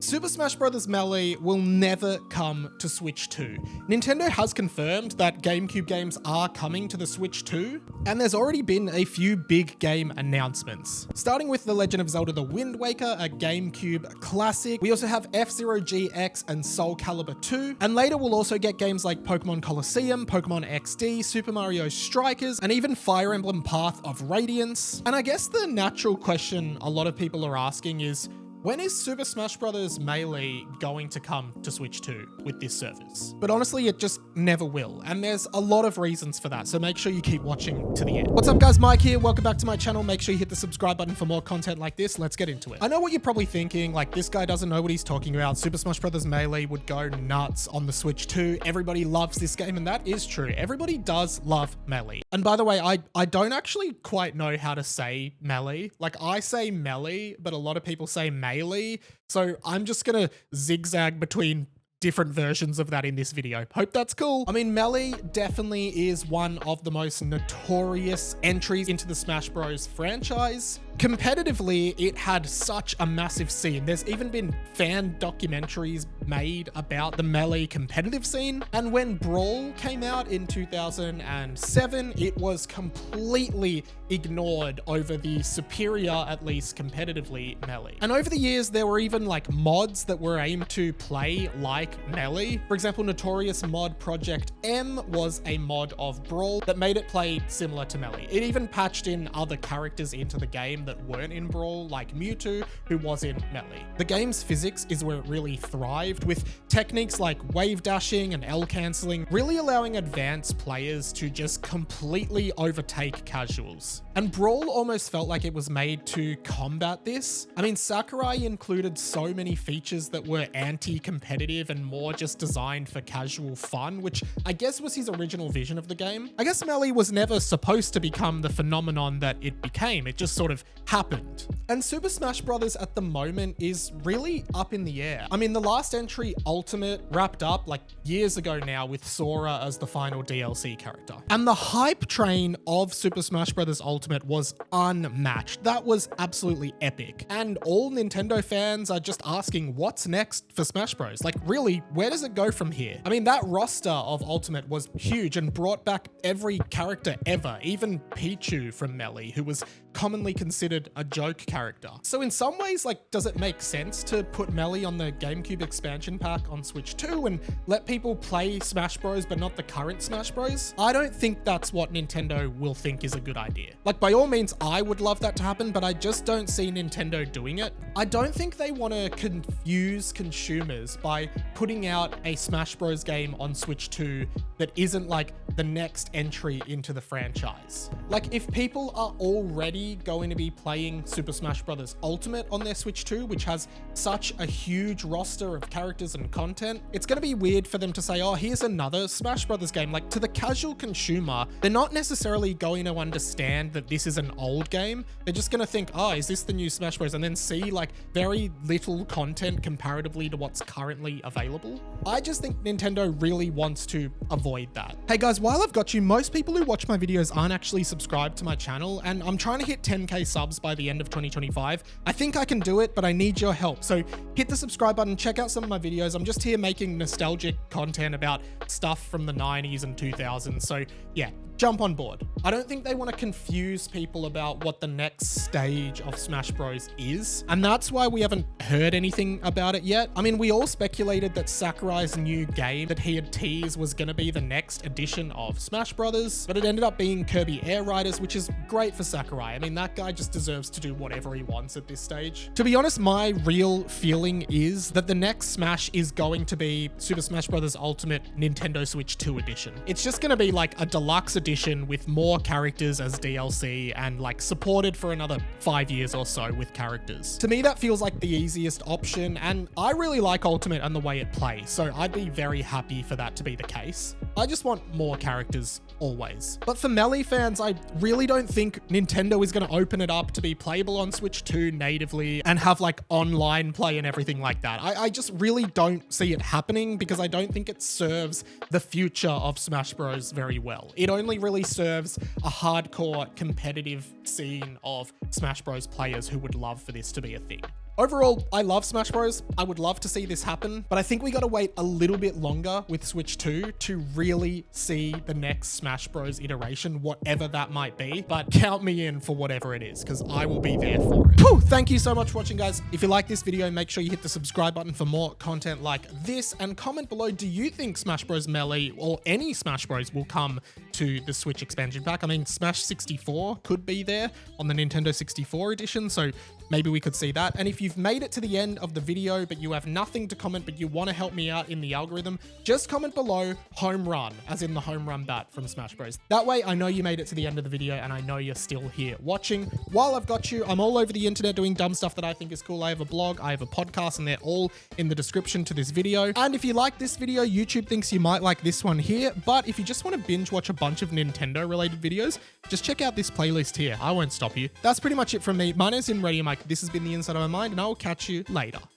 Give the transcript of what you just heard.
Super Smash Bros. Melee will never come to Switch 2. Nintendo has confirmed that GameCube games are coming to the Switch 2, and there's already been a few big game announcements. Starting with The Legend of Zelda: The Wind Waker, a GameCube classic. We also have F-Zero GX and Soul Calibur 2, and later we'll also get games like Pokemon Colosseum, Pokemon XD, Super Mario Strikers, and even Fire Emblem Path of Radiance. And I guess the natural question a lot of people are asking is, when is Super Smash Bros. Melee going to come to Switch 2 with this service? But honestly, it just never will, and there's a lot of reasons for that, so make sure you keep watching to the end. What's up guys, Mike here, welcome back to my channel. Make sure you hit the subscribe button for more content like this. Let's get into it. I know what you're probably thinking, like, this guy doesn't know what he's talking about. Super Smash Bros. Melee would go nuts on the Switch 2. Everybody loves this game, and that is true. Everybody does love Melee. And by the way, I don't actually quite know how to say Melee. Like, I say Melee, but a lot of people say Melee, so I'm just gonna zigzag between different versions of that in this video. Hope that's cool. I mean, Melee definitely is one of the most notorious entries into the Smash Bros. Franchise. Competitively, it had such a massive scene. There's even been fan documentaries made about the Melee competitive scene. And when Brawl came out in 2007, it was completely ignored over the superior, at least competitively, Melee. And over the years, there were even like mods that were aimed to play like Melee. For example, notorious mod Project M was a mod of Brawl that made it play similar to Melee. It even patched in other characters into the game that weren't in Brawl, like Mewtwo, who was in Melee. The game's physics is where it really thrived, with techniques like wave dashing and L cancelling really allowing advanced players to just completely overtake casuals. And Brawl almost felt like it was made to combat this. I mean, Sakurai included so many features that were anti-competitive and more just designed for casual fun, which I guess was his original vision of the game. I guess Melee was never supposed to become the phenomenon that it became. It just sort of happened. And Super Smash Bros. At the moment is really up in the air. I mean, the last entry, Ultimate, wrapped up like years ago now with Sora as the final DLC character. And the hype train of Super Smash Bros. Ultimate was unmatched. That was absolutely epic. And all Nintendo fans are just asking, what's next for Smash Bros? Like, really, where does it go from here? I mean, that roster of Ultimate was huge and brought back every character ever, even Pichu from Melee, who was commonly considered a joke character. So in some ways, like, does it make sense to put Melee on the GameCube expansion pack on Switch 2 and let people play Smash Bros but not the current Smash Bros? I don't think that's what Nintendo will think is a good idea. Like, by all means, I would love that to happen, but I just don't see Nintendo doing it. I don't think they want to confuse consumers by putting out a Smash Bros game on Switch 2 that isn't like the next entry into the franchise. Like, if people are already going to be playing Super Smash Bros. Ultimate on their Switch 2, which has such a huge roster of characters and content, it's going to be weird for them to say, oh, here's another Smash Bros. Game. Like, to the casual consumer, they're not necessarily going to understand that this is an old game. They're just going to think, oh, is this the new Smash Bros? And then see like very little content comparatively to what's currently available. I just think Nintendo really wants to avoid that. Hey guys, while I've got you, most people who watch my videos aren't actually subscribed to my channel, and I'm trying to hit 10K subs by the end of 2025. I think I can do it, but I need your help. So hit the subscribe button, check out some of my videos. I'm just here making nostalgic content about stuff from the 90s and 2000s. So yeah, jump on board. I don't think they want to confuse people about what the next stage of Smash Bros. Is, and that's why we haven't heard anything about it yet. I mean, we all speculated that Sakurai's new game that he had teased was going to be the next edition of Smash Bros., but it ended up being Kirby Air Riders, which is great for Sakurai. I mean, that guy just deserves to do whatever he wants at this stage. To be honest, my real feeling is that the next Smash is going to be Super Smash Bros. Ultimate Nintendo Switch 2 edition. It's just going to be like a deluxe edition with more characters as DLC and like supported for another 5 years or so with characters. To me, that feels like the easiest option, and I really like Ultimate and the way it plays, so I'd be very happy for that to be the case. I just want more characters always. But for Melee fans, I really don't think Nintendo is going to open it up to be playable on Switch 2 natively and have like online play and everything like that. I just really don't see it happening because I don't think it serves the future of Smash Bros. Very well. It only really serves a hardcore competitive scene of Smash Bros. Players who would love for this to be a thing. Overall, I love Smash Bros. I would love to see this happen, but I think we gotta wait a little bit longer with Switch 2 to really see the next Smash Bros. Iteration, whatever that might be. But count me in for whatever it is, because I will be there for it. Whew, thank you so much for watching, guys. If you like this video, make sure you hit the subscribe button for more content like this, and comment below, do you think Smash Bros. Melee or any Smash Bros. Will come to the Switch expansion pack? I mean, Smash 64 could be there on the Nintendo 64 edition, so maybe we could see that. And if you've made it to the end of the video, but you have nothing to comment, but you want to help me out in the algorithm, just comment below home run, as in the home run bat from Smash Bros. That way I know you made it to the end of the video and I know you're still here watching. While I've got you, I'm all over the internet doing dumb stuff that I think is cool. I have a blog, I have a podcast, and they're all in the description to this video. And if you like this video, YouTube thinks you might like this one here. But if you just want to binge watch a bunch of Nintendo related videos, just check out this playlist here. I won't stop you. That's pretty much it from me. My name's Radio Mike. This has been The Inside of My Mind, and I will catch you later.